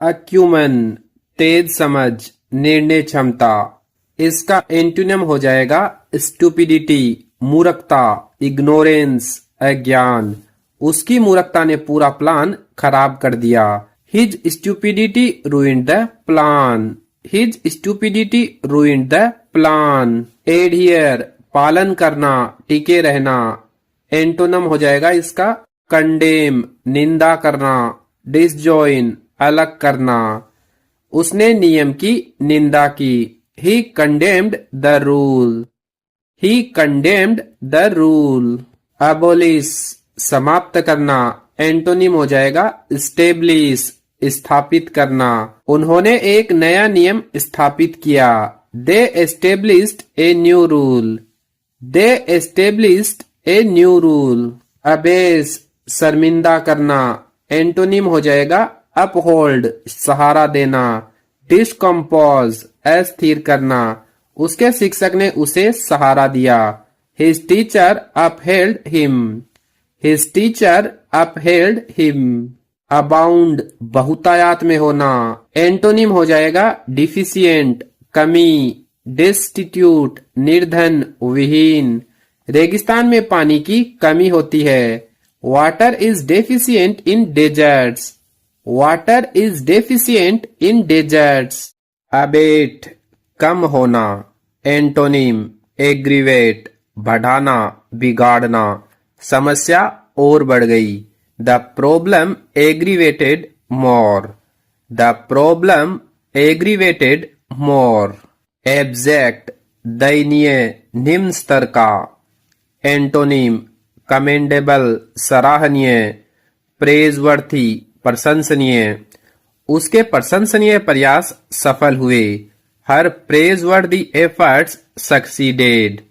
अक्यूमन तेज समझ, निर्णय क्षमता। इसका एंटोनिम हो जाएगा स्टूपिडिटी, मूर्खता, इग्नोरेंस, अज्ञान। उसकी मूर्खता ने पूरा प्लान खराब कर दिया। His stupidity ruined the plan. His stupidity ruined the plan. Adhere पालन करना, टिके रहना। एंटोनम हो जाएगा इसका कंडेम, निंदा करना, डिसजॉइन, अलग करना। उसने नियम की निंदा की। He condemned the rule. He condemned the rule. Abolish समाप्त करना। एंटोनिम हो जाएगा स्टेब्लिश, स्थापित करना। उन्होंने एक नया नियम स्थापित किया। They established a new rule. They established a new rule. Abase शर्मिंदा करना। एंटोनिम हो जाएगा अपहोल्ड, सहारा देना। डिस्कम्पोज अस्थिर करना। उसके शिक्षक ने उसे सहारा दिया। His teacher upheld him. His teacher upheld him. Abound बहुतायात में होना। एंटोनिम हो जाएगा डिफिशिएंट, कमी। डिस्टिट्यूट निर्धन, विहीन। रेगिस्तान में पानी की कमी होती है। Water is deficient in deserts. Water is deficient in deserts. Abate कम होना। एंटोनिम एग्रीवेट बढ़ाना, बिगाड़ना। समस्या और बढ़ गई। The problem aggravated more. The problem aggravated more. Abject दयनीय, निम्न स्तर का। एंटोनिम कमेंडेबल सराहनीय, प्रेजवर्थी प्रशंसनीय। उसके प्रशंसनीय प्रयास सफल हुए। हर प्रेजवर्दी एफर्ट्स सक्सीडेड।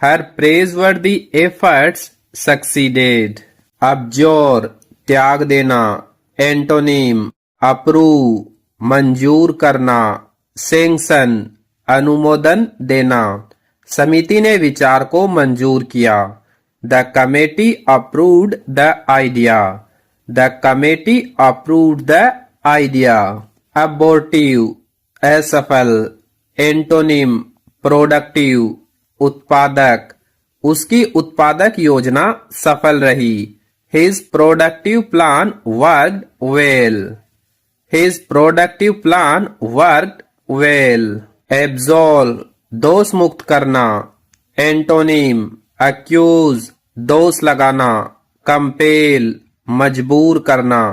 हर प्रेजवर्दी एफर्ट्स सक्सीडेड। अब्जोर त्याग देना। एंटोनिम अप्रूव मंजूर करना। सैंक्शन अनुमोदन देना। समिति ने विचार को मंजूर किया। The committee approved the idea. The committee approved the idea. Abortive असफल। एंटोनिम प्रोडक्टिव उत्पादक। उसकी उत्पादक योजना सफल रही। His productive plan worked well. His productive plan worked well. Absolve दोष मुक्त करना। एंटोनिम accuse दोष लगाना। कंपेल मजबूर करना।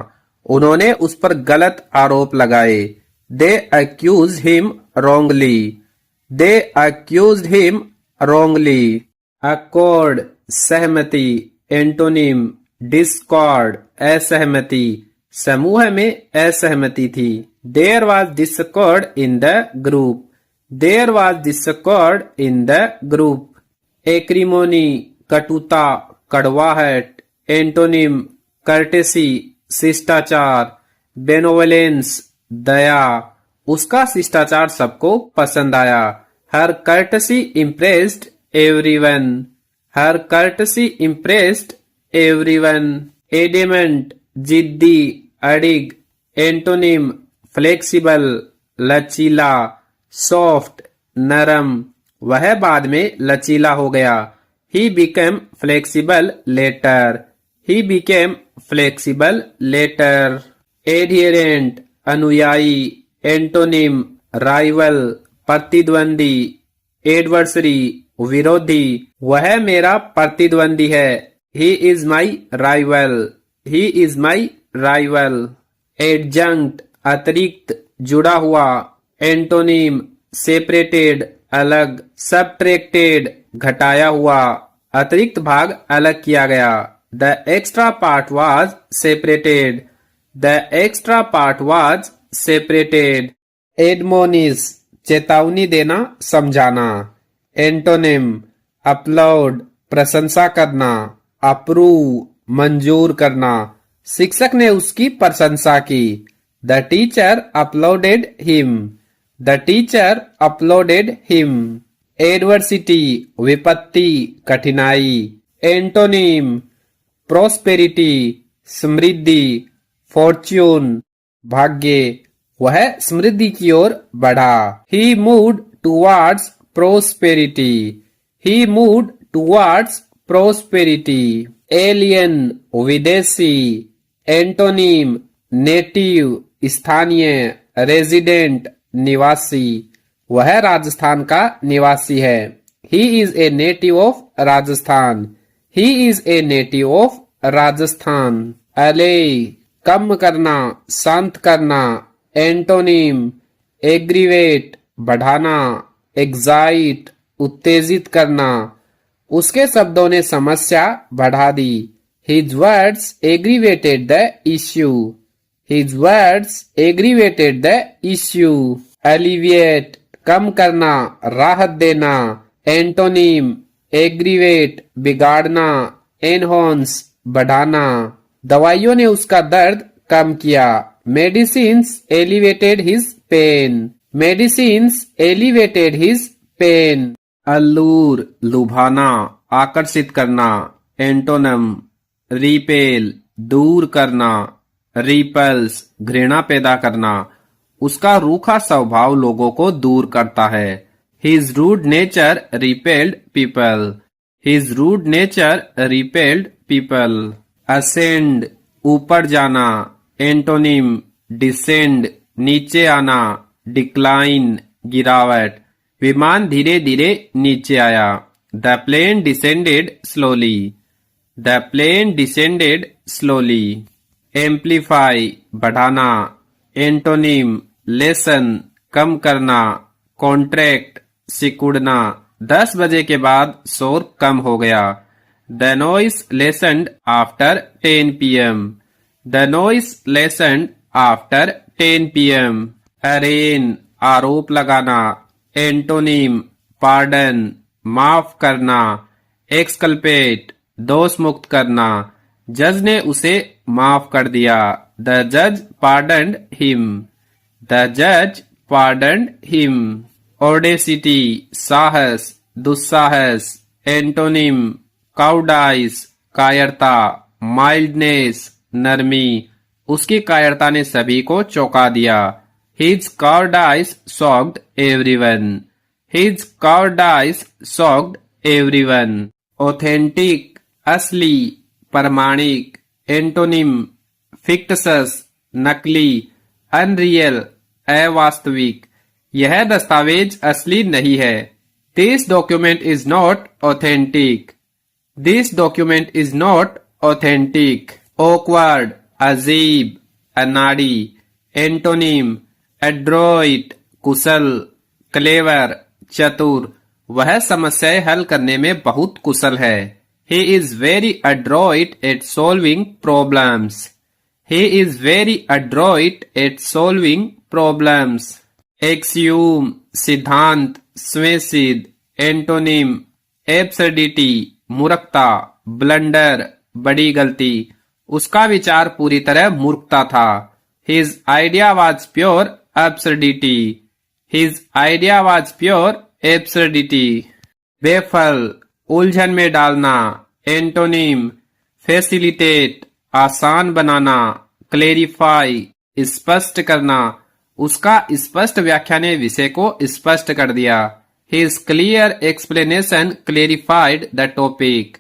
उन्होंने उस पर गलत आरोप लगाए। They accused him wrongly. They accused him wrongly. Accord सहमति। एंटोनिम डिस्कॉर्ड असहमति। समूह में असहमति थी। There was discord in the group. There was discord in the group. Acrimony कटुता, कड़वाहट। एंटोनिम कर्टेसी शिष्टाचार। बेनोवलेंस दया। उसका शिष्टाचार सबको पसंद आया। Her courtesy impressed everyone. Her courtesy impressed everyone. Adamant जिद्दी, अड़िग। एंटोनिम फ्लेक्सिबल लचीला। सॉफ्ट नरम। वह बाद में लचीला हो गया। He became flexible later. He became flexible later. Adherent अनुयायी। एंटोनिम राइवल प्रतिद्वंदी। एडवर्सरी विरोधी। वह मेरा प्रतिद्वंदी है। He is my rival. He is my rival. Adjunct अतिरिक्त, जुड़ा हुआ। एंटोनिम सेपरेटेड अलग। सबट्रैक्टेड घटाया हुआ। अतिरिक्त भाग अलग किया गया। The extra part was separated. The extra part was separated. Admonish चेतावनी देना, समझाना। एंटोनिम अपलोड प्रशंसा करना। अप्रूव मंजूर करना। शिक्षक ने उसकी प्रशंसा की। The teacher uploaded him. The teacher uploaded him. Adversity विपत्ति, कठिनाई। एंटोनिम प्रोस्पेरिटी समृद्धि। फॉर्च्यून भाग्य। वह समृद्धि की ओर बढ़ा। He moved towards prosperity. He moved towards prosperity. Alien विदेशी, एंटोनिम नेटिव स्थानीय, रेजिडेंट निवासी, वह राजस्थान का निवासी है। He is a native of Rajasthan. He is a native of Rajasthan. Allay कम करना, शांत करना, एंटोनिम एग्रीवेट बढ़ाना, एक्साइट उत्तेजित करना, उसके शब्दों ने समस्या बढ़ा दी। His words aggravated the issue. His words aggravated the issue. Alleviate कम करना, राहत देना, एंटोनिम एग्रीवेट बिगाड़ना, एनहांस बढ़ाना, दवाइयों ने उसका दर्द कम किया। Medicines alleviated his pain. Medicines alleviated his pain. Allure लुभाना, आकर्षित करना, एंटोनम रिपेल दूर करना, रिपल्स घृणा पैदा करना, उसका रूखा स्वभाव लोगों को दूर करता है। His rude nature repelled people. His rude nature repelled people. Ascend ऊपर जाना, एंटोनिम डिसेंड नीचे आना, डिक्लाइन गिरावट, विमान धीरे धीरे नीचे आया। The plane descended slowly. The plane descended slowly. Amplify बढ़ाना, एंटोनिम लेसन कम करना, कॉन्ट्रैक्ट सिकुड़ना, 10 बजे के बाद शोर कम हो गया। The noise lessened after 10 PM. The noise lessened after 10 PM. Arraign आरोप लगाना, एंटोनिम पार्डन माफ करना, एक्सकल्पेट दोष मुक्त करना, जज ने उसे माफ कर दिया। The judge pardoned him. The judge pardoned him. Audacity साहस, दुस्साहस, एंटोनिम काउडाइस कायरता, माइल्डनेस नरमी, उसकी कायरता ने सभी को चौंका दिया। His cowardice shocked everyone. His cowardice shocked everyone. Authentic असली, प्रमाणिक, एंटोनिम fictitious नकली, अनरियल अवास्तविक, यह दस्तावेज असली नहीं है। This document is not authentic. This document is not authentic. Awkward अजीब, अनाड़ी, एंटोनिम एड्रोइट कुशल, क्लेवर चतुर, वह समस्याएं हल करने में बहुत कुशल है। He is very adroit at solving problems. He is very adroit at solving problems. Axiom सिद्धांत, स्वयंसिद्ध, एंटोनिम एब्सर्डिटी मूर्खता, ब्लंडर बड़ी गलती, उसका विचार पूरी तरह मूर्खता था। His idea was pure absurdity. His idea was pure absurdity. Baffle उलझन में डालना, एंटोनिम फैसिलिटेट आसान बनाना, क्लेरिफाई स्पष्ट करना, उसका स्पष्ट व्याख्या ने विषय को स्पष्ट कर दिया। His clear explanation clarified the topic.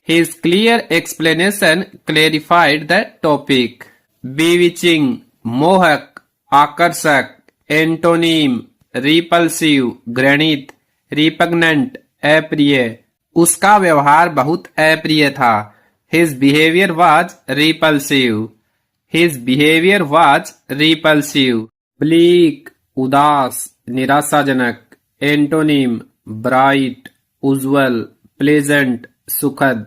His clear explanation clarified the topic. Bewitching मोहक, आकर्षक, एंटोनिम रिपल्सिव घृणित, रिपग्नेंट अप्रिय, उसका व्यवहार बहुत अप्रिय था। His behavior was repulsive. His behavior was repulsive. Bleak उदास, निराशाजनक, एंटोनिम ब्राइट उज्जवल, प्लेजेंट सुखद,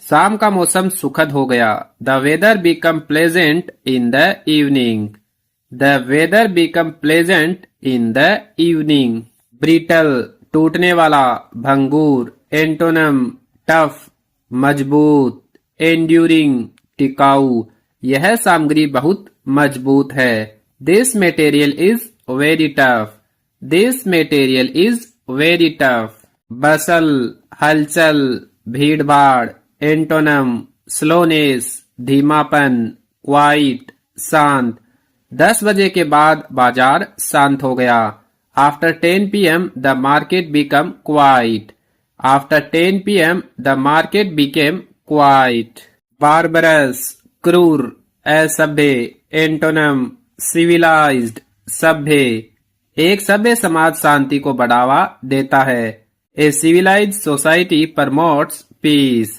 शाम का मौसम सुखद हो गया। The weather become pleasant in the evening. The weather become pleasant in the evening. Brittle टूटने वाला, भंगूर, एंटोनम टफ मजबूत, एंड्यूरिंग टिकाऊ, यह सामग्री बहुत मजबूत है। This material is very tough. This material is very tough. Bustle हलचल, भीड़ भाड़, एंटोनम स्लोनेस धीमापन, क्वाइट शांत, 10 बजे के बाद बाजार शांत हो गया. After 10 p.m. the market became quiet. After 10 p.m. the market became quiet. Barbarous, क्रूर, असभ्य, एंटोनम, civilized, सभ्य. एक सभ्य समाज शांति को बढ़ावा देता है. A civilized society promotes peace.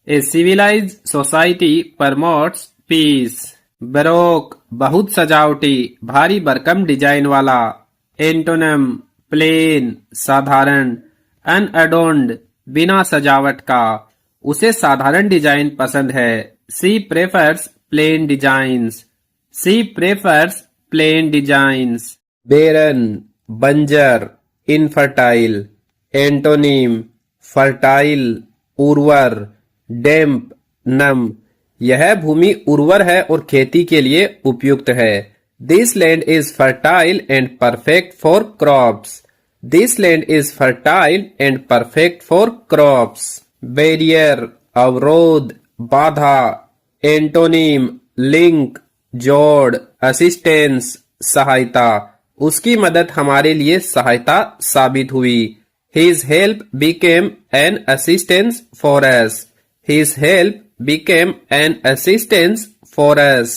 A civilized society promotes peace. Baroque, बहुत सजावटी, भारी भरकम डिजाइन वाला. एंटोनम, प्लेन, साधारण. अनअडोन्ड, बिना सजावट का. उसे साधारण डिजाइन पसंद है. She prefers plain designs. She prefers plain designs. Barren, बंजर, infertile. एंटोनिम, fertile, उर्वर. Damp, नम. यह भूमि उर्वर है और खेती के लिए उपयुक्त है. This land is fertile and perfect for crops. This land is fertile and perfect for crops. Barrier, अवरोध, बाधा. एंटोनिम, लिंक, जोड़. असिस्टेंस, सहायता. उसकी मदद हमारे लिए सहायता साबित हुई. His help became an assistance for us. His help became an assistance for us.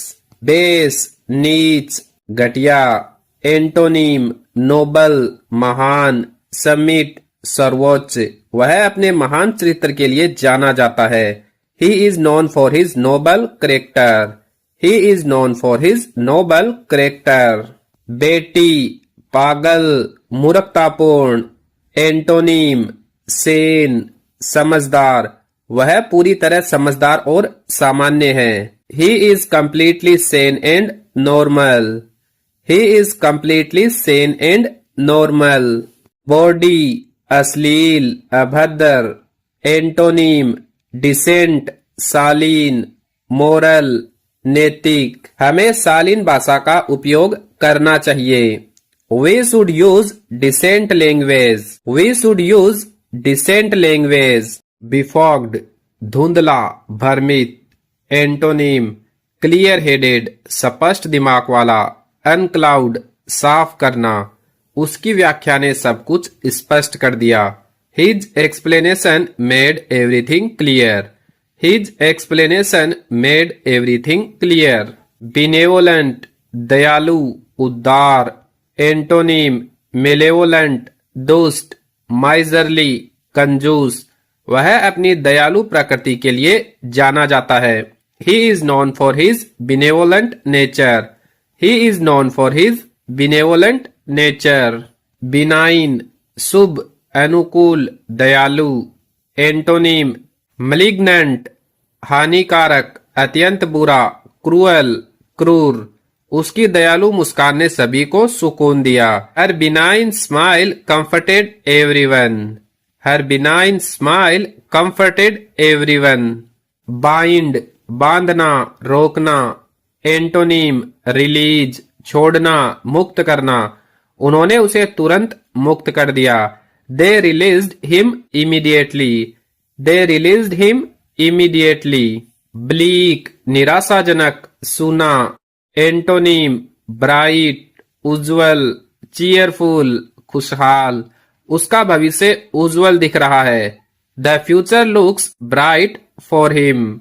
Base, नीच, घटिया. एंटोनिम, नोबल, महान. समिट, सर्वोच्च. वह अपने महान चरित्र के लिए जाना जाता है. He is known for his noble character. He is known for his noble character. बेटी, पागल, मूर्खतापूर्ण. एंटोनिम, सेन, समझदार. वह पूरी तरह समझदार और सामान्य है. He is completely sane and normal. He is completely sane and normal. Body, अश्लील, अभद्र. एंटोनिम, डिसेंट, शालीन, मोरल, नैतिक. हमें शालीन भाषा का उपयोग करना चाहिए. We should use decent language. We should use decent language. Befogged, धुंधला, भ्रमित. एंटोनिम, क्लियर हेडेड, स्पष्ट दिमाग वाला. अनक्लाउड, साफ करना. उसकी व्याख्या ने सब कुछ स्पष्ट कर दिया. His explanation made everything clear. His explanation made everything clear. Benevolent, दयालु, उदार. एंटोनिम, malevolent, दुष्ट. miserly, कंजूस. वह अपनी दयालु प्रकृति के लिए जाना जाता है. He is known for his benevolent nature. He is known for his benevolent nature. Benign, शुभ, अनुकूल, दयालु. एंटोनिम, malignant, हानिकारक, अत्यंत बुरा. क्रूअल, क्रूर. उसकी दयालु मुस्कान ने सभी को सुकून दिया. Her benign smile comforted everyone. Her benign smile comforted everyone. Bind, बांधना, रोकना. एंटोनिम, रिलीज, छोड़ना, मुक्त करना. उन्होंने उसे तुरंत मुक्त कर दिया. They released him immediately. They released him immediately. Bleak, निराशाजनक, सूना. एंटोनिम, ब्राइट, उज्जवल, चीयरफुल, खुशहाल. उसका भविष्य उज्जवल दिख रहा है. The future looks bright for him.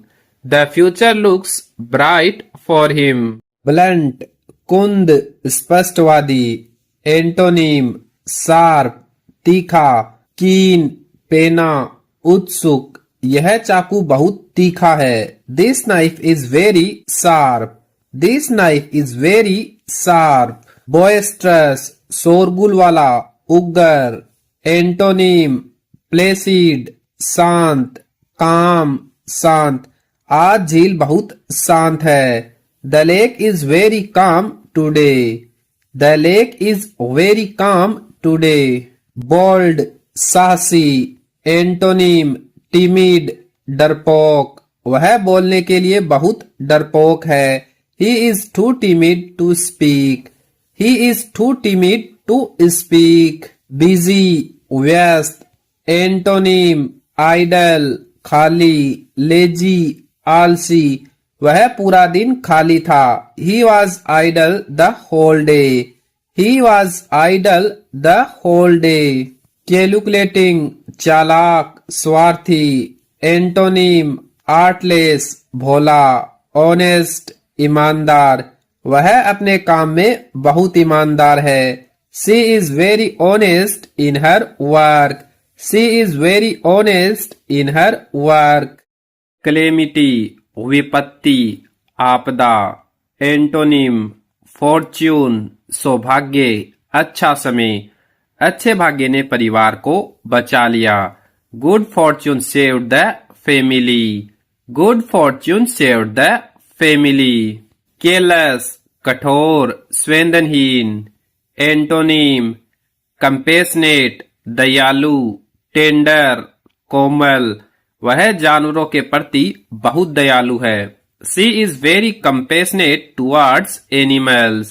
The future looks bright for him. Blunt, कुंद, स्पष्टवादी. एंटोनिम, शार्प, तीखा. कीन, पेना, उत्सुक. यह चाकू बहुत तीखा है. This knife is very sharp. This knife is very sharp. Boisterous, शोरगुल वाला, उग्र. एंटोनिम, प्लेसिड, शांत, काम, शांत. आज झील बहुत शांत है. The lake is very calm today. The lake is very calm today. Bold, साहसी. एंटोनिम, timid, डरपोक. वह बोलने के लिए बहुत डरपोक है. He is too timid to speak. He is too timid to speak. Busy, व्यस्त. एंटोनिम, idle, खाली. Lazy, आलसी. वह पूरा दिन खाली था. He was idle the whole day. He was idle the whole day. Calculating, चालाक, स्वार्थी. Antonym, artless, भोला. Honest, ईमानदार. वह अपने काम में बहुत ईमानदार है. She is very honest in her work. She is very honest in her work. Calamity, विपत्ति, आपदा. एंटोनिम, फॉर्च्यून, सौभाग्य, अच्छा समय. अच्छे भाग्य ने परिवार को बचा लिया. Good Fortune saved the family. Good Fortune saved the family. Careless, कठोर, संवेदनहीन. एंटोनिम, कंपेशनेट, दयालु. टेंडर, कोमल. वह जानवरों के प्रति बहुत दयालु है. She is very compassionate towards animals.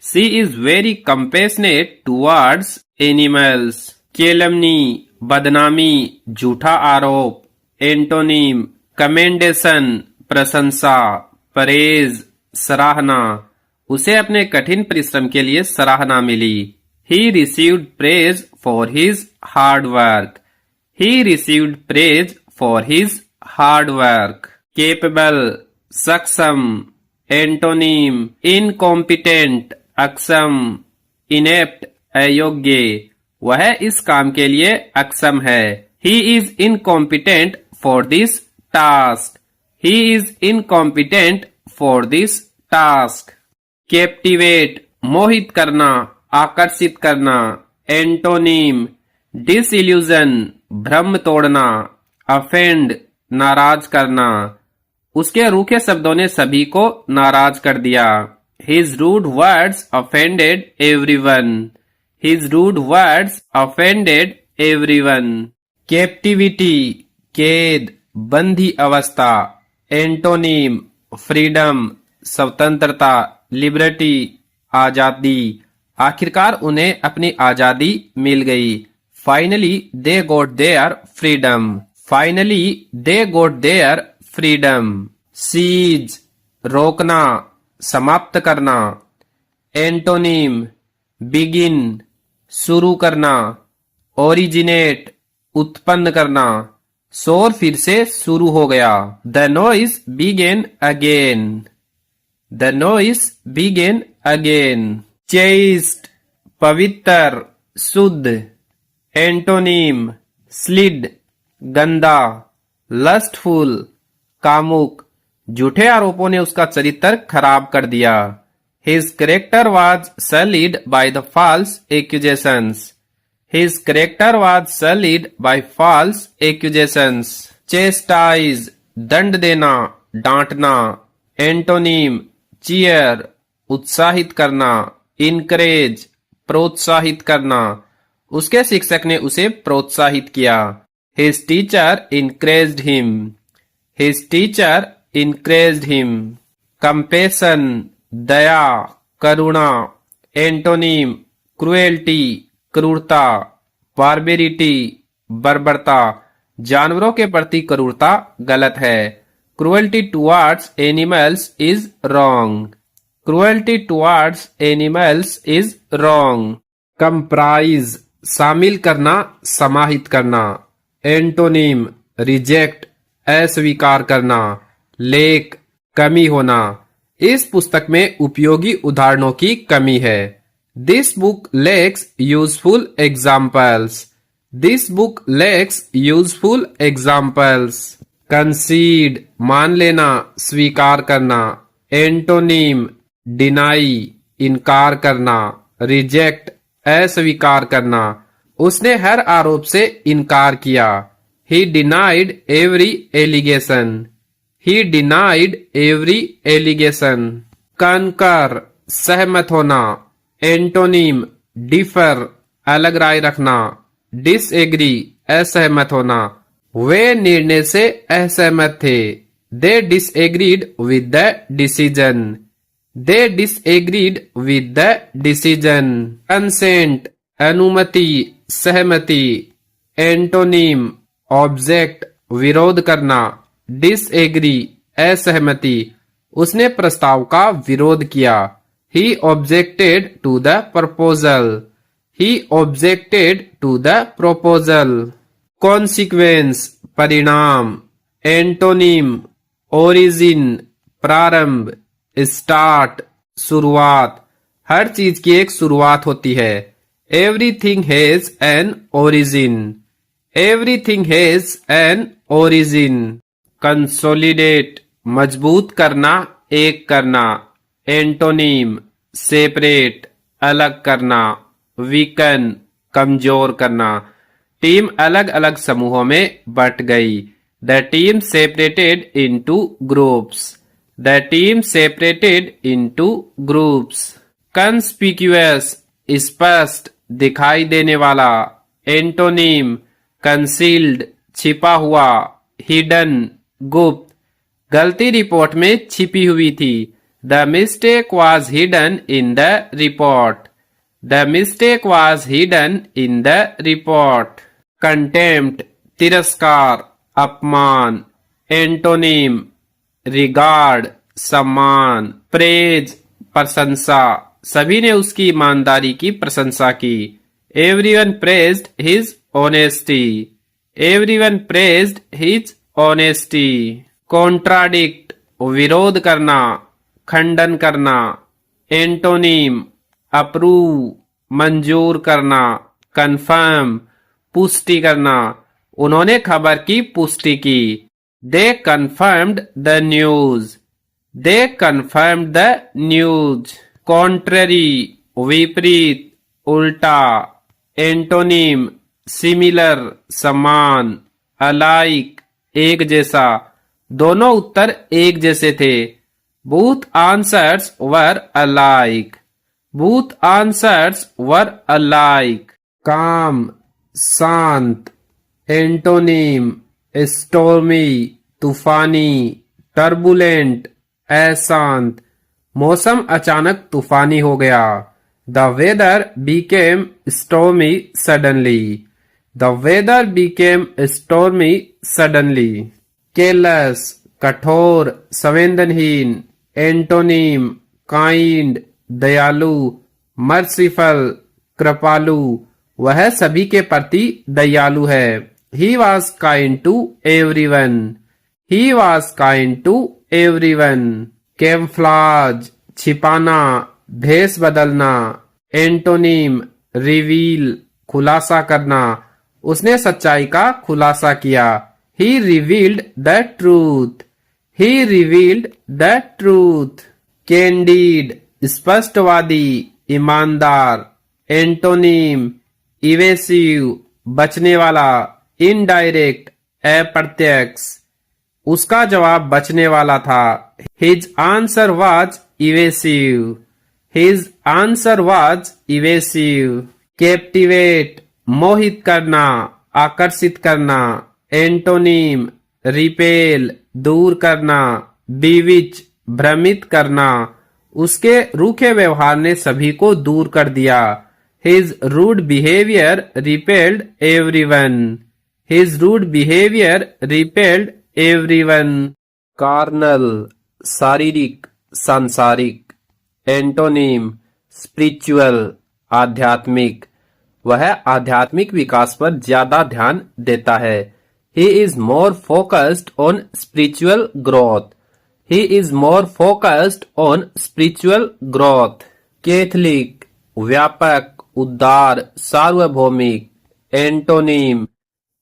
She is very compassionate towards animals. Calumny, बदनामी, झूठा आरोप. एंटोनिम, commendation, प्रशंसा. praise, सराहना. उसे अपने कठिन परिश्रम के लिए सराहना मिली. He received praise for his hard work. He received praise for his hard work. Capable, सक्षम. एंटोनिम, इनकॉम्पिटेंट, अक्षम. इनेप्ट, अयोग्य. वह इस काम के लिए अक्षम है. He is incompetent for this task. He is incompetent for this task. Captivate, मोहित करना, आकर्षित करना. एंटोनिम, डिसइल्यूजन, भ्रम तोड़ना. अफेंड, नाराज करना. उसके रूखे शब्दों ने सभी को नाराज कर दिया. His rude words offended everyone. His rude words offended everyone. Captivity, कैद, बंधी अवस्था. एंटोनिम, फ्रीडम, स्वतंत्रता. लिबर्टी, आजादी. आखिरकार उन्हें अपनी आजादी मिल गई. Finally they got their freedom. Finally they got their freedom. Seize, रोकना, समाप्त करना. एंटोनिम, begin, शुरू करना. Originate, उत्पन्न करना. शोर फिर से शुरू हो गया. The noise began again. The noise began again. Chaste, पवित्र, शुद्ध. एंटोनिम, स्लिड, गंदा. लस्टफुल, कामुक. झूठे आरोपों ने उसका चरित्र खराब कर दिया. His character was sullied by the false accusations. His character was sullied by false accusations. Chastise, दंड देना, डांटना. एंटोनिम, cheer, उत्साहित करना. Encourage, प्रोत्साहित करना. उसके शिक्षक ने उसे प्रोत्साहित किया. His teacher encouraged him. His teacher encouraged him. Compassion, दया, करुणा. एंटोनिम, क्रुएल्टी, क्रूरता. बार्बेरिटी, बर्बरता. जानवरों के प्रति क्रूरता गलत है. Cruelty towards animals is wrong. Cruelty towards animals is wrong. Comprise, शामिल करना, समाहित करना. एंटोनिम, रिजेक्ट, अस्वीकार करना. लेक, कमी होना. इस पुस्तक में उपयोगी उदाहरणों की कमी है. This book lacks useful examples. This book lacks useful examples. Concede, मान लेना, स्वीकार करना. एंटोनिम, डिनाई, इनकार करना. रिजेक्ट, अस्वीकार करना. उसने हर आरोप से इनकार किया. He denied every allegation. He denied every allegation. Concur, सहमत होना. एंटोनिम, डिफर, अलग राय रखना. Disagree, असहमत होना. वे निर्णय से असहमत थे. They disagreed with the decision. They disagreed with the decision. Consent, अनुमति, सहमति. एंटोनिम, ऑब्जेक्ट, विरोध करना. Disagree, असहमति. उसने प्रस्ताव का विरोध किया। He objected to the proposal. He objected to the proposal. Consequence परिणाम, एंटोनिम ओरिजिन प्रारंभ, स्टार्ट शुरुआत। हर चीज की एक शुरुआत होती है। Everything has an origin. Everything has an origin. Consolidate मजबूत करना, एक करना। एंटोनिम सेपरेट अलग करना। वीकन कमजोर करना। टीम अलग अलग समूहों में बट गई। The team separated into groups. The team separated into groups. Conspicuous स्पष्ट दिखाई देने वाला। एंटोनिम कंसील्ड छिपा हुआ। हिडन गुप्त। गलती रिपोर्ट में छिपी हुई थी। The mistake was hidden in the report. The mistake was hidden in the report. Contempt तिरस्कार अपमान। एंटोनिम रिगार्ड सम्मान। प्रेज प्रशंसा। सभी ने उसकी ईमानदारी की प्रशंसा की। Everyone praised his honesty. Everyone praised his honesty. Contradict विरोध करना, खंडन करना। एंटोनिम अप्रूव मंजूर करना। कंफर्म पुष्टि करना। उन्होंने खबर की पुष्टि की। They confirmed the news. They confirmed the news. Contrary विपरीत उल्टा। एंटोनिम सिमिलर समान। अलाइक एक जैसा। दोनों उत्तर एक जैसे थे। बोथ आंसर्स वर अलाइक। बोथ आंसर्स वर अलाइक। काम शांत। एंटोनिम स्टॉर्मी तूफानी। टर्बुलेंट अशांत। मौसम अचानक तूफानी हो गया। The weather became stormy suddenly. The weather became stormy suddenly. Careless कठोर संवेदनहीन। एंटोनिम काइंड दयालु। मर्सीफल कृपालु। वह सभी के प्रति दयालु है। He was kind to everyone. He was kind to everyone. कैम्फ्लाज छिपाना, भेष बदलना। एंटोनिम रिवील खुलासा करना। उसने सच्चाई का खुलासा किया। He revealed the truth. He revealed the truth. Candid स्पष्टवादी, ईमानदार। एंटोनिम इवेसिव बचने वाला। इनडायरेक्ट अप्रत्यक्ष। उसका जवाब बचने वाला था। His answer was evasive. His answer was evasive. Captivate मोहित करना, आकर्षित करना। एंटोनिम रिपेल दूर करना। बीविच भ्रमित करना। उसके रूखे व्यवहार ने सभी को दूर कर दिया। His rude behavior repelled everyone. His rude behavior repelled everyone. Carnal शारीरिक सांसारिक। एंटोनिम स्पिरिचुअल आध्यात्मिक। वह आध्यात्मिक विकास पर ज्यादा ध्यान देता है। He is more focused on spiritual growth. He is more focused on spiritual growth. Catholic व्यापक उदार सार्वभौमिक। एंटोनिम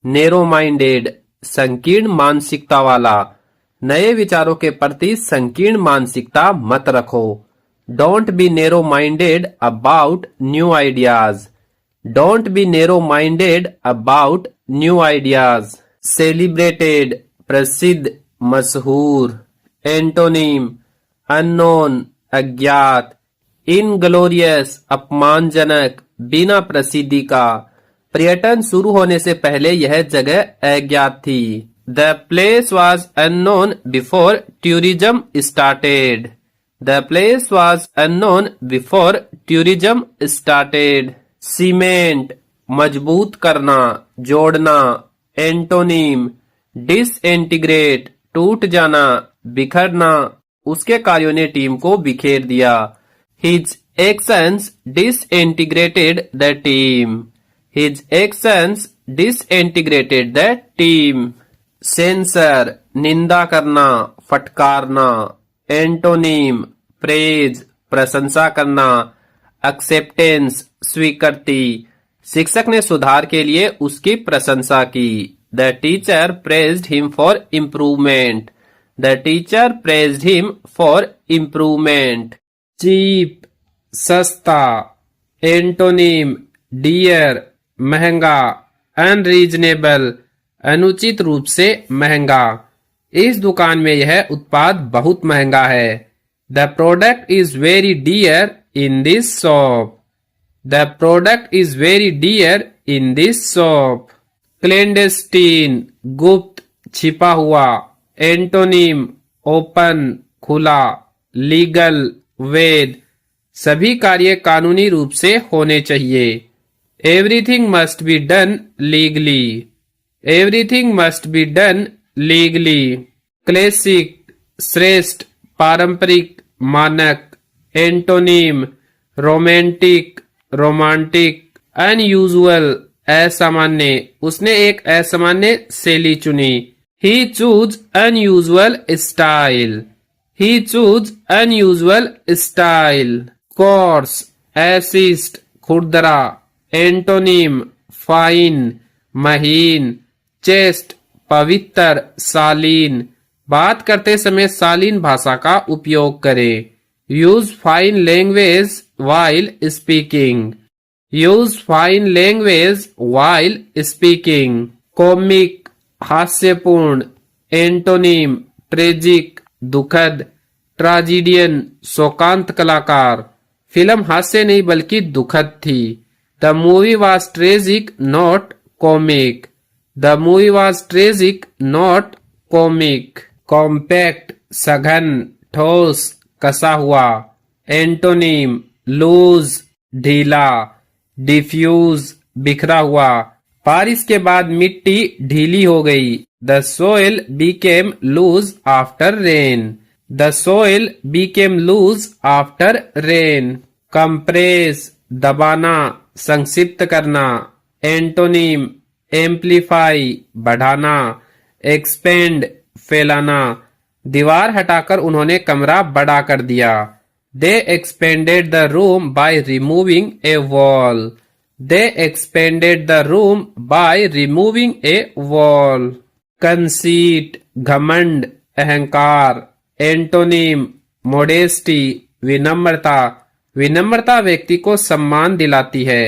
नैरो माइंडेड संकीर्ण मानसिकता वाला। नए विचारों के प्रति संकीर्ण मानसिकता मत रखो। Don't be narrow minded about new ideas. Don't be narrow minded about new ideas. Celebrated प्रसिद्ध मशहूर। एंटोनिम अननोन अज्ञात। इनग्लोरियस अपमानजनक बिना प्रसिद्धि का। पर्यटन शुरू होने से पहले यह जगह अज्ञात थी। The place was unknown before tourism started. The place was unknown before tourism started. Cement मजबूत करना, जोड़ना। एंटोनिम डिसइंटीग्रेट टूट जाना, बिखरना। उसके कार्यों ने टीम को बिखेर दिया। His actions disintegrated the team. His actions disintegrated the team. Sensor निंदा करना, फटकारना। एंटोनिम प्रेज प्रशंसा करना। एक्सेप्टेंस स्वीकृति। शिक्षक ने सुधार के लिए उसकी प्रशंसा की। The teacher praised him for improvement. The teacher praised him for improvement. Cheap सस्ता। एंटोनिम डियर महंगा। अनरीजनेबल अनुचित रूप से महंगा। इस दुकान में यह उत्पाद बहुत महंगा है। The product is very dear in this shop. The product is very dear in this shop. Clandestine गुप्त छिपा हुआ। एंटोनिम ओपन खुला। लीगल वैध। सभी कार्य कानूनी रूप से होने चाहिए। Everything must be done legally. Everything must be done legally. Classic श्रेष्ठ पारंपरिक मानक। Antonym romantic romantic. अनयूजुअल असामान्य। उसने एक असामान्य शैली चुनी। He chose unusual style. He chose unusual style. Course assist खुरदरा। एंटोनिम फाइन महीन। चेस्ट पवित्र शालीन। बात करते समय शालीन भाषा का उपयोग करें। Use fine language while speaking. Use fine language while speaking. Comic हास्यपूर्ण। एंटोनिम ट्रेजिक दुखद। ट्रेजिडियन शोकांत कलाकार। फिल्म हास्य नहीं बल्कि दुखद थी। The movie was tragic not comic. The movie was tragic not comic. Compact सघन ठोस कसा हुआ। एंटोनिम लूज ढीला। डिफ्यूज बिखरा हुआ। बारिश के बाद मिट्टी ढीली हो गई। The soil became loose after rain. The soil became loose after rain. Compress दबाना संक्षिप्त करना। एंटोनिम एम्पलीफाई बढ़ाना। एक्सपेंड फैलाना। दीवार हटाकर उन्होंने कमरा बड़ा कर दिया। They expanded the room by removing a wall. They expanded the room by removing a wall. Conceit घमंड अहंकार। एंटोनिम मोडेस्टी विनम्रता। विनम्रता व्यक्ति को सम्मान दिलाती है।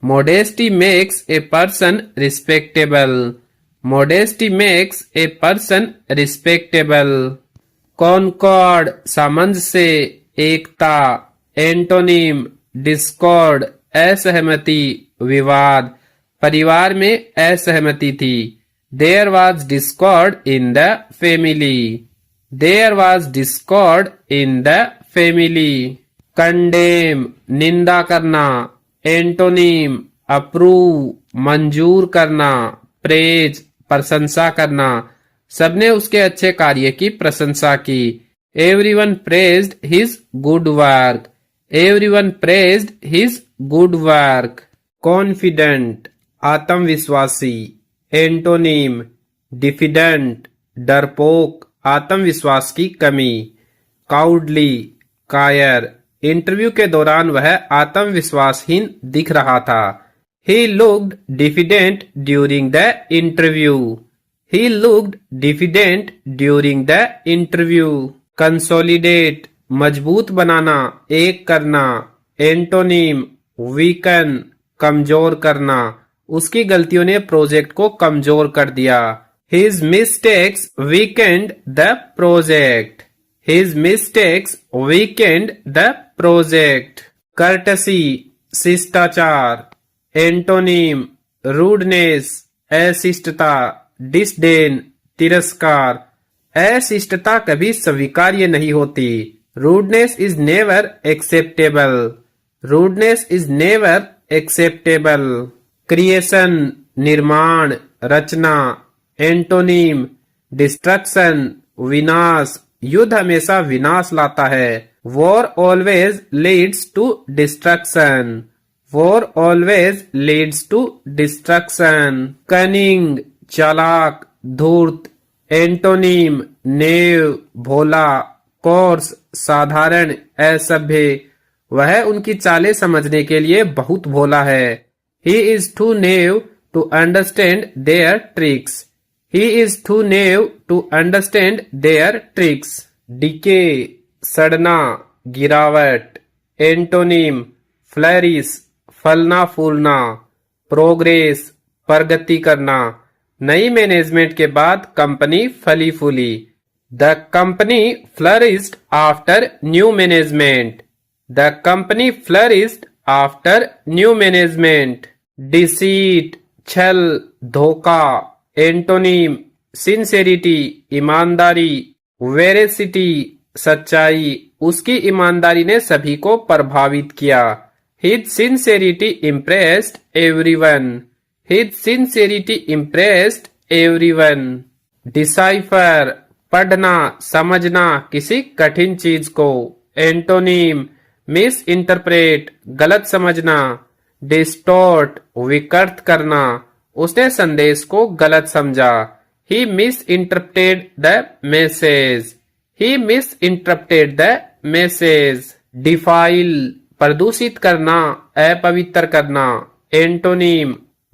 Modesty makes a person respectable. Modesty makes a person respectable. Concord सामंजस्य एकता। एंटोनिम डिस्कॉर्ड असहमति विवाद। परिवार में असहमति थी। There was discord in the family. There was discord in the family. Condemn निंदा करना। एंटोनिम अप्रूव मंजूर करना। प्रेज प्रशंसा करना। सबने उसके अच्छे कार्य की प्रशंसा की। Everyone praised his good work. Everyone praised his good work. Confident आत्मविश्वासी। एंटोनिम डिफिडेंट डरपोक आत्मविश्वास की कमी। काउडली कायर। इंटरव्यू के दौरान वह आत्मविश्वासहीन दिख रहा था। He looked diffident during the interview. He looked diffident during the interview. Consolidate मजबूत बनाना एक करना। एंटोनिम वीकन कमजोर करना। उसकी गलतियों ने प्रोजेक्ट को कमजोर कर दिया। His mistakes weakened the project. His mistakes weakened the project. Courtesy शिष्टाचार। एंटोनिम रूडनेस अशिष्टता। डिसडेन तिरस्कार। अशिष्टता कभी स्वीकार्य नहीं होती। Rudeness is never acceptable. Rudeness is never acceptable. Creation निर्माण रचना। एंटोनिम डिस्ट्रक्शन विनाश युद्ध हमेशा विनाश लाता है। War always leads to destruction. War always leads to destruction. Cunning चालाक, धूर्त। एंटोनिम नेव, भोला। कोर्स साधारण, असभ्य। वह उनकी चालें समझने के लिए बहुत भोला है। He is too knave to understand their tricks. He is too knave to understand their tricks. Decay, सड़ना, गिरावट। एंटोनिम फ्लरिश, फलना फूलना। प्रोग्रेस, प्रगति करना। नई मैनेजमेंट के बाद कंपनी फली फूली। The company flourished after new management. The company flourished after new management. Deceit, छल, धोखा। एंटोनिम सिंसेरिटी, ईमानदारी। वेरेसिटी, सच्चाई। उसकी ईमानदारी ने सभी को प्रभावित किया। His sincerity impressed everyone. His sincerity impressed everyone. Decipher, पढ़ना, समझना किसी कठिन चीज को। एंटोनिम मिस इंटरप्रेट, गलत समझना। डिस्टोर्ट, विकृत करना। उसने संदेश को गलत समझा। He misinterpreted the message. He misinterpreted the message. Defile, प्रदूषित करना, अपवित्र करना। एंटोनिम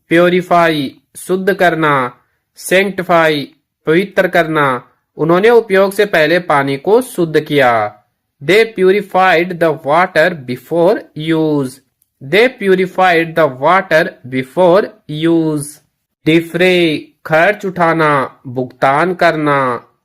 प्योरीफाई, शुद्ध करना। सेंक्टिफाई, पवित्र करना। उन्होंने उपयोग से पहले पानी को शुद्ध किया। They purified the water before use. They purified the water before use. Defray, खर्च उठाना, भुगतान करना।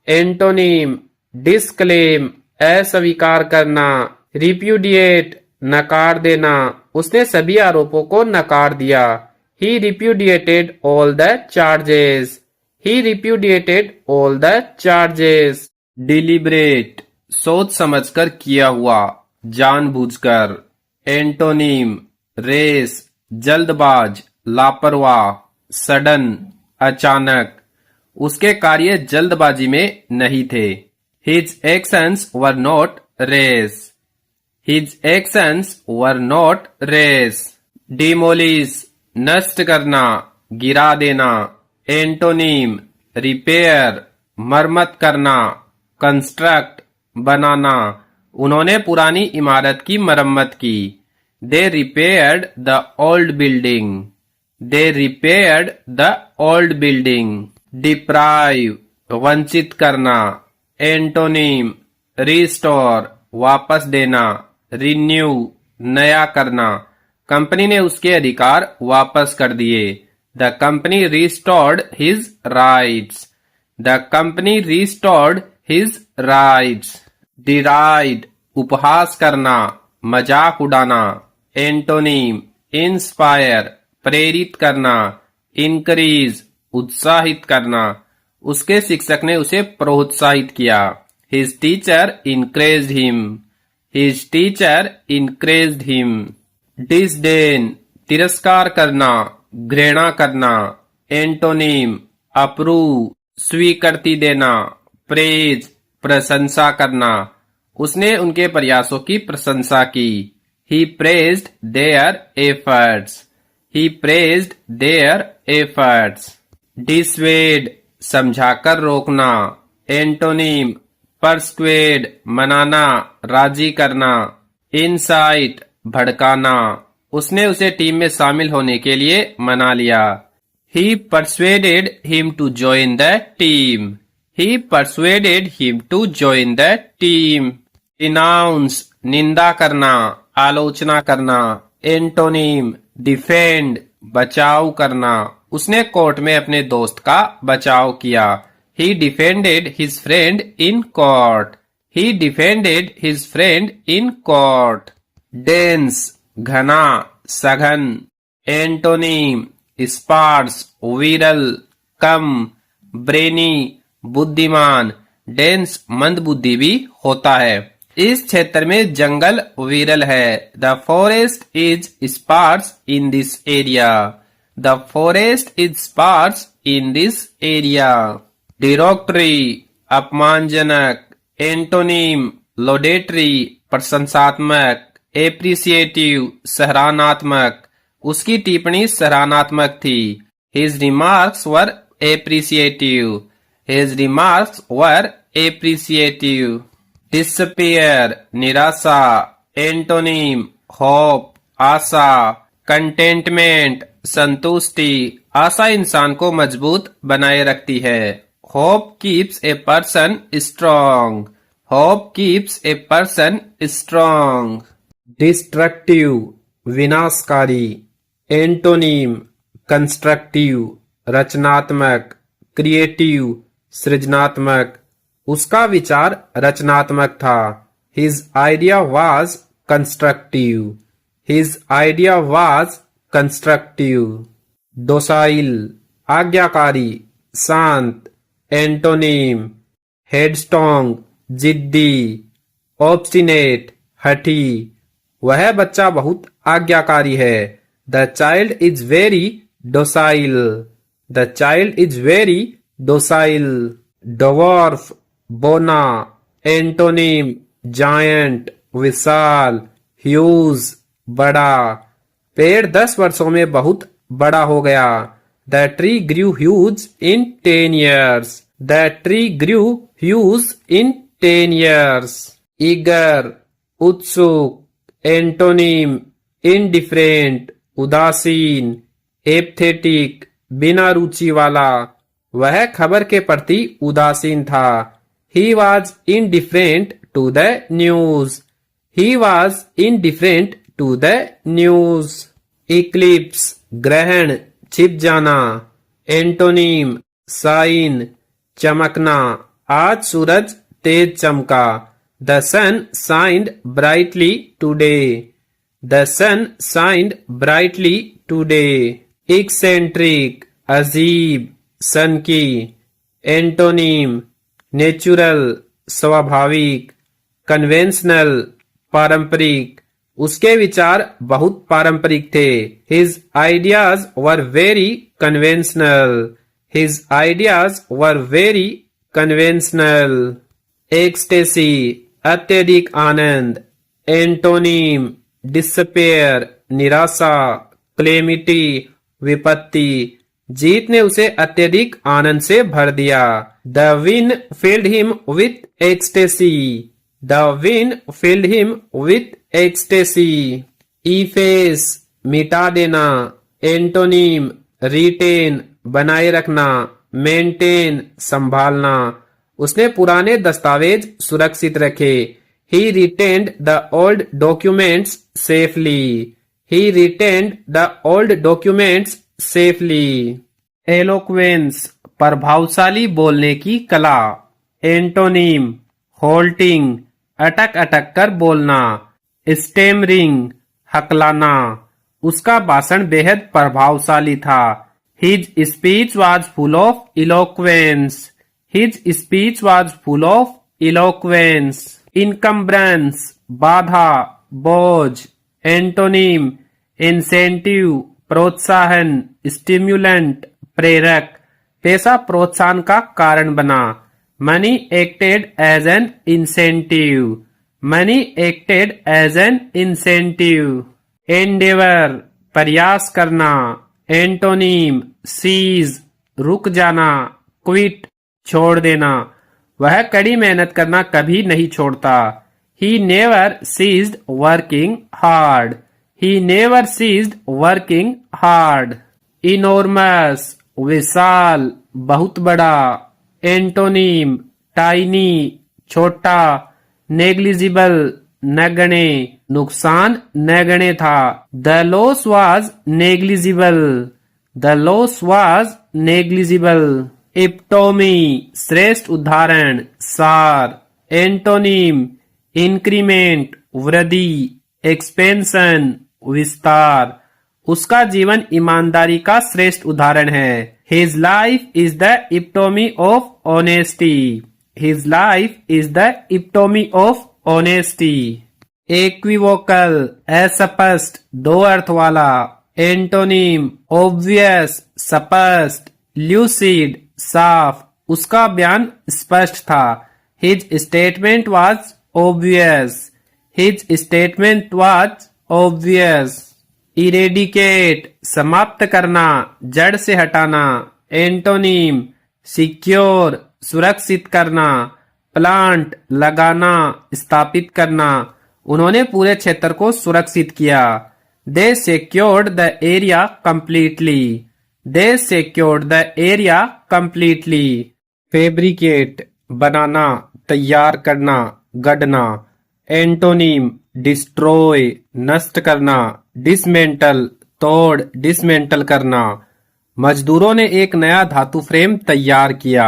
एंटोनिम डिस्क्लेम, अस्वीकार करना। रिप्यूडिएट, नकार देना। उसने सभी आरोपों को नकार दिया। He repudiated all the charges. He repudiated all the charges. Deliberate, सोच समझकर किया हुआ, जानबूझकर। एंटोनिम रेस, जल्दबाज, लापरवाह। सडन, अचानक। उसके कार्य जल्दबाजी में नहीं थे। His actions were not rash. His actions were not rash. Demolish, नष्ट करना, गिरा देना। एंटोनिम रिपेयर, मरम्मत करना। कंस्ट्रक्ट, बनाना। उन्होंने पुरानी इमारत की मरम्मत की। They repaired the old building. They repaired the old building. Deprive, वंचित करना। एंटोनिम रिस्टोर, वापस देना। रिन्यू, नया करना। कंपनी ने उसके अधिकार वापस कर दिए। The company restored his rights. The company restored his rights. Deride, उपहास करना, मजाक उड़ाना। एंटोनिम इंस्पायर, प्रेरित करना। इंक्रीज, उत्साहित करना। उसके शिक्षक ने उसे प्रोत्साहित किया। His teacher encouraged him. His teacher encouraged him. Disdain, तिरस्कार करना, घृणा करना। एंटोनिम अप्रूव, स्वीकृति देना। प्रेज, प्रशंसा करना। उसने उनके प्रयासों की प्रशंसा की। He praised their efforts. He praised their efforts. Dissuade, समझाकर रोकना। एंटोनिम persuade, मनाना, राजी करना। Incite, भड़काना। उसने उसे टीम में शामिल होने के लिए मना लिया। He persuaded him to join the team. He persuaded him to join the team. Denounce, निंदा करना, आलोचना करना। एंटोनिम डिफेंड, बचाव करना। उसने कोर्ट में अपने दोस्त का बचाव किया। He defended his friend in court. He defended his friend in court. Dense, घना, सघन। एंटोनिम स्पार्स, विरल, कम। ब्रेनी, बुद्धिमान। डेंस मंदबुद्धि भी होता है। इस क्षेत्र में जंगल विरल है। The forest is sparse in this area. The forest is sparse in this area. Derogatory, अपमानजनक। एंटोनिम लोडेटरी प्रशंसात्मक, एप्रिसिएटिव सराहनात्मक। उसकी टिप्पणी सराहनात्मक थी। His remarks were appreciative. His remarks were appreciative. Despair निराशा, एंटोनिम होप आशा, कंटेंटमेंट संतुष्टि। आशा इंसान को मजबूत बनाए रखती है। Hope keeps a person strong. Hope keeps a person strong. Destructive विनाशकारी, एंटोनिम कंस्ट्रक्टिव रचनात्मक, क्रिएटिव सृजनात्मक। उसका विचार रचनात्मक था। His idea was constructive. His idea was constructive. docile आज्ञाकारी, शांत, एंटोनिम हेडस्ट्रॉन्ग जिद्दी, ऑब्स्टिनेट हठी। वह बच्चा बहुत आज्ञाकारी है। The child is very docile. The child is very docile. Dwarf बोना, एंटोनिम जायंट विशाल, ह्यूज बड़ा। पेड़ 10 वर्षों में बहुत बड़ा हो गया। The tree grew huge in 10 years. The tree grew huge in 10 years. Eager उत्सुक, एंटोनिम indifferent उदासीन, एपथेटिक बिना रुचि वाला। वह खबर के प्रति उदासीन था। He was indifferent to the news. He was indifferent to the news. Eclipse ग्रहण छिप जाना, एंटोनिम साइन चमकना। आज सूरज तेज चमका। The sun shined brightly today. The sun shined brightly today. Eccentric अजीब सनकी, एंटोनिम नेचुरल स्वाभाविक, कन्वेंशनल पारंपरिक। उसके विचार बहुत पारंपरिक थे। His ideas were very conventional. His ideas were very conventional. Ecstasy अत्यधिक आनंद, एंटोनिम डिस्पेयर निराशा, क्लेमिटी विपत्ति। जीत ने उसे अत्यधिक आनंद से भर दिया। The win filled him with ecstasy. The win filled him with ecstasy. Efface मिटा देना, एंटोनिम रिटेन बनाए रखना, मेंटेन संभालना। उसने पुराने दस्तावेज सुरक्षित रखे। He retained the old documents safely. He retained the old documents safely. Eloquence प्रभावशाली बोलने की कला, एंटोनिम होल्टिंग अटक अटक कर बोलना, स्टेमरिंग हकलाना। उसका भाषण बेहद प्रभावशाली था। His speech was full of eloquence. His speech was full of eloquence. Encumbrance बाधा बोझ, एंटोनिम इंसेंटिव प्रोत्साहन, स्टिम्युलेंट प्रेरक। पैसा प्रोत्साहन का कारण बना। Money acted as an incentive. Money acted as an incentive. Endeavour प्रयास करना, एंटोनिम सीज रुक जाना, क्विट छोड़ देना। वह कड़ी मेहनत करना कभी नहीं छोड़ता। He never ceased working hard. He never ceased working hard. Enormous विशाल बहुत बड़ा, एंटोनिम टाइनी छोटा, नेग्लिजिबल नगण्य नुकसान नगण्य था। The loss was negligible. The loss was negligible. इप्टोमी श्रेष्ठ उदाहरण सार, एंटोनिम इंक्रीमेंट वृद्धि, एक्सपेंशन विस्तार। उसका जीवन ईमानदारी का श्रेष्ठ उदाहरण है। His life is the epitome of honesty. His life is the epitome of honesty. Equivocal अस्पष्ट दो अर्थ वाला, एंटोनिम ऑब्वियस स्पष्ट, ल्यूसिड साफ। उसका बयान स्पष्ट था। His statement was obvious. His statement was obvious. Eradicate समाप्त करना, जड़ से हटाना. Antonym secure सुरक्षित करना. Plant लगाना, स्थापित करना. उन्होंने पूरे क्षेत्र को सुरक्षित किया. They secured the area completely. They secured the area completely. Fabricate बनाना, तैयार करना, गढ़ना. एंटोनीम डिस्ट्रॉय नष्ट करना. डिसमेंटल तोड़, डिसमेंटल करना. मजदूरों ने एक नया धातु फ्रेम तैयार किया.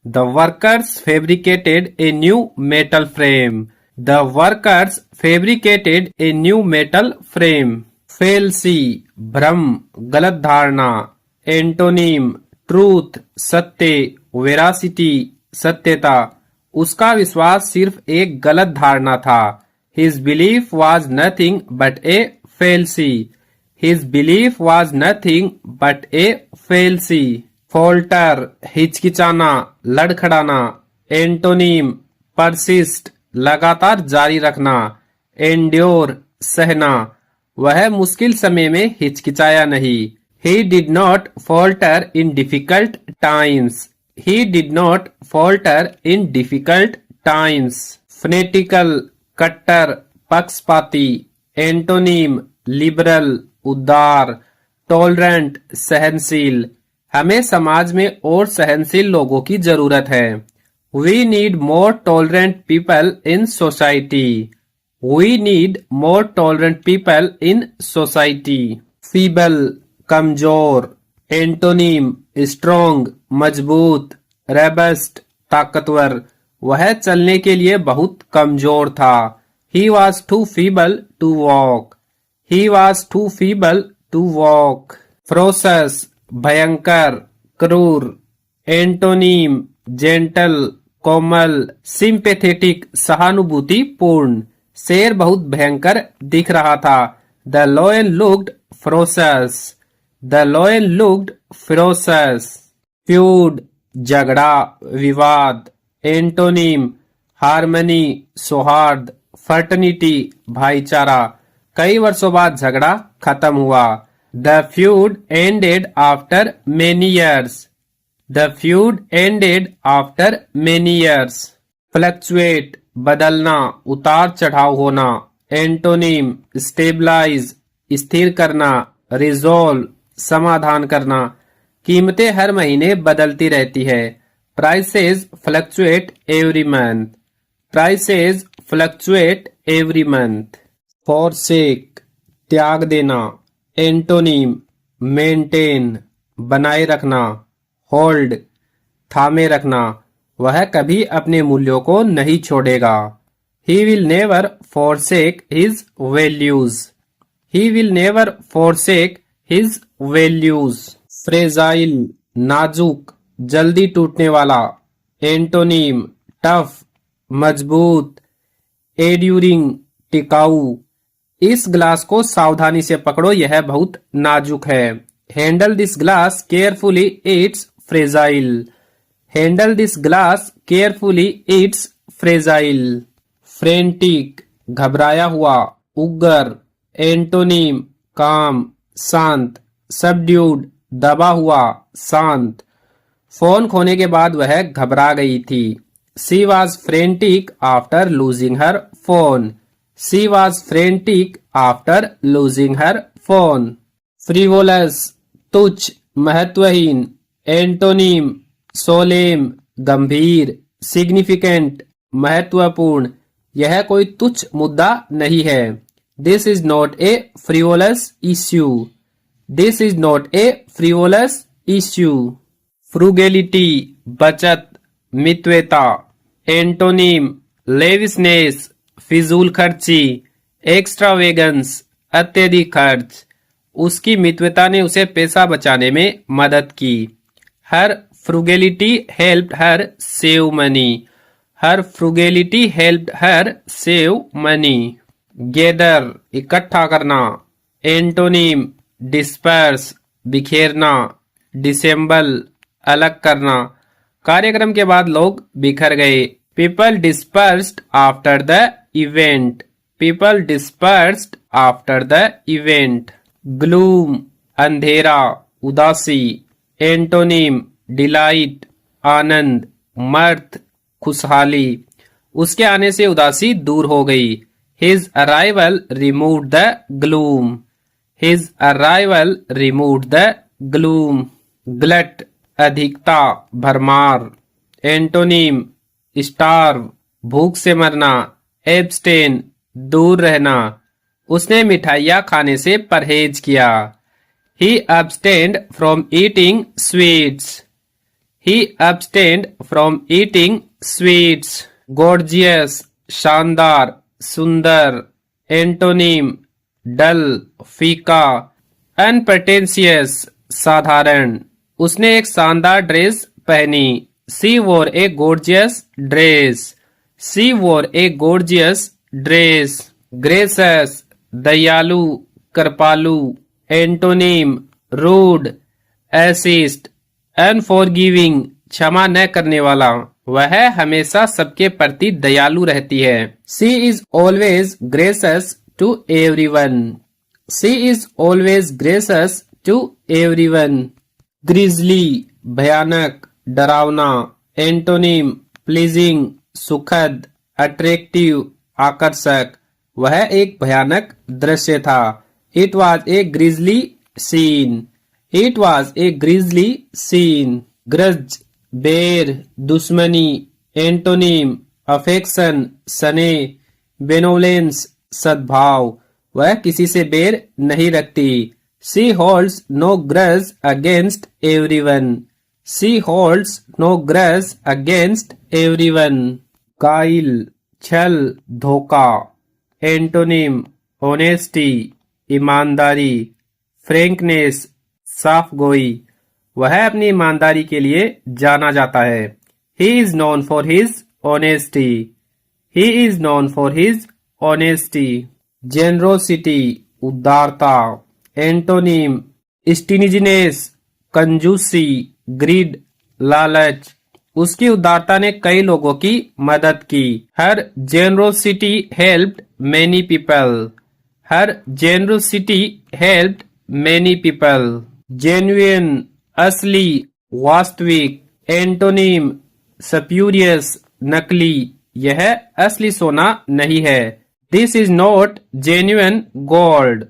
The workers fabricated a new metal frame. The workers fabricated a new metal frame. Fallacy भ्रम, गलत धारणा. एंटोनीम ट्रूथ सत्य, वेरासिटी सत्यता. उसका विश्वास सिर्फ एक गलत धारणा था. His belief was nothing but a fallacy. His belief was nothing but a fallacy. Falter हिचकिचाना, लड़खड़ाना. Antonym persist लगातार जारी रखना. Endure सहना. वह मुश्किल समय में हिचकिचाया नहीं. He did not falter in difficult times. He did not falter in difficult times. Fanatical कट्टर, पक्षपाती. एंटोनीम लिबरल उदार. टॉलरेंट सहनशील. हमें समाज में और सहनशील लोगों की जरूरत है. We need more tolerant people in society. We need more tolerant people in society. Feeble कमजोर. एंटोनीम स्ट्रॉन्ग मजबूत. रेबस्ट ताकतवर. वह चलने के लिए बहुत कमजोर था. He was too feeble to walk. He was too feeble to walk. Ferocious भयंकर क्रूर. एंटोनीम जेंटल कोमल. सिंपेथेटिक सहानुभूति पूर्ण. शेर बहुत भयंकर दिख रहा था. The lion looked ferocious. The lion looked ferocious. Feud झगड़ा विवाद. एंटोनीम हार्मनी सौहार्द. फर्टर्निटी भाईचारा. कई वर्षों बाद झगड़ा खत्म हुआ. The feud ended after many years. The feud ended after many years. Fluctuate बदलना, उतार चढ़ाव होना. एंटोनीम स्टेबलाइज स्थिर करना. रिजोल्व समाधान करना. कीमतें हर महीने बदलती रहती है. Prices fluctuate every month. Prices fluctuate every month. Forsake त्याग देना. Antonym maintain बनाए रखना. Hold थामे रखना. वह कभी अपने मूल्यों को नहीं छोड़ेगा. He will never forsake his values. He will never forsake his values. Fragile नाजुक जल्दी टूटने वाला. एंटोनीम टफ मजबूत. एड्यूरिंग टिकाऊ. इस ग्लास को सावधानी से पकड़ो, यह बहुत नाजुक है. Handle this glass carefully, it's fragile. Handle this glass carefully, it's fragile. Frantic घबराया हुआ उग्र. एंटोनीम काम शांत. सबड्यूड दबा हुआ शांत. फोन खोने के बाद वह घबरा गई थी. She was frantic after losing her phone. She was frantic after losing her phone. Frivolous तुच्छ महत्वहीन. Antonym solemn गंभीर. Significant महत्वपूर्ण. यह कोई तुच्छ मुद्दा नहीं है. This is not a frivolous issue. This is not a frivolous issue. फ्रूगेलिटी बचत मितव्यता. एंटोनीम लेविसनेस फिजूल खर्ची. एक्स्ट्रावेगंस अत्यधिक खर्च. उसकी मितव्यता ने उसे पैसा बचाने में मदद की. Her frugality helped her save money. Her frugality helped her save money. Gather इकट्ठा करना. Antonym disperse बिखेरना. डिसेंबल अलग करना. कार्यक्रम के बाद लोग बिखर गए. People dispersed after the event. People dispersed after the event. Gloom, अंधेरा, उदासी. Antonym, delight, आनंद. mirth, खुशहाली. उसके आने से उदासी दूर हो गई. His arrival removed the gloom. His arrival removed the gloom. Glut, अधिकता, भरमार. Antonym, starve, भूख से मरना. Abstain, दूर रहना. उसने मिठाइयाँ खाने से परहेज किया. He abstained from eating sweets. He abstained from eating sweets. Gorgeous, शानदार, सुंदर. Antonym, dull, फीका. Unpretentious, साधारण. उसने एक शानदार ड्रेस पहनी. She wore a gorgeous dress. She wore a gorgeous dress. Gracious, दयालु, कृपालु. Antonym, rude, assist. Unforgiving, क्षमा न करने वाला. वह हमेशा सबके प्रति दयालु रहती है. She is always gracious to everyone. She is always gracious to everyone. Grisly, भयानक, डरावना. Antonym, pleasing, सुखद. Attractive, आकर्षक. वह एक भयानक दृश्य था. It was a grisly scene. It was a grisly scene. Grudge, बैर, दुश्मनी. Antonym, affection, स्नेह. Benevolence, सद्भाव. वह किसी से बैर नहीं रखती. She holds no grudge against everyone. She holds no grudge against everyone. Guile, छल, धोखा. Antonym, honesty, ईमानदारी. Frankness, साफ गोई. वह अपनी ईमानदारी के लिए जाना जाता है. He is known for his honesty. He is known for his honesty. Generosity, उदारता. Antonym, stinginess, कंजूसी. Greed, लालच. उसकी उदारता ने कई लोगों की मदद की. Her generosity helped many people. Her generosity helped many people. Genuine, असली, वास्तविक. Antonym, spurious, नकली. यह असली सोना नहीं है. This is not genuine gold.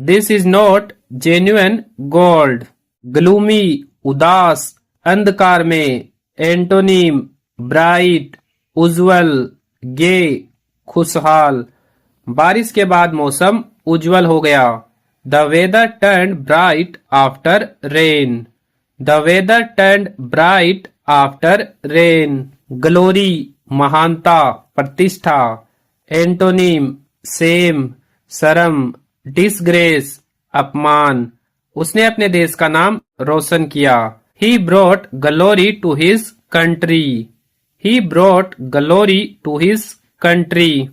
This is not genuine gold. Gloomy, उदास, अंधकार में. Antonym, bright, उज्जवल. Gay, खुशहाल. बारिश के बाद मौसम उज्जवल हो गया. The weather turned bright after rain. The weather turned bright after rain. Glory, महानता, प्रतिष्ठा. Antonym, shame, शर्म. Disgrace, अपमान. उसने अपने देश का नाम रोशन किया. He brought glory to his country. He brought glory to his country.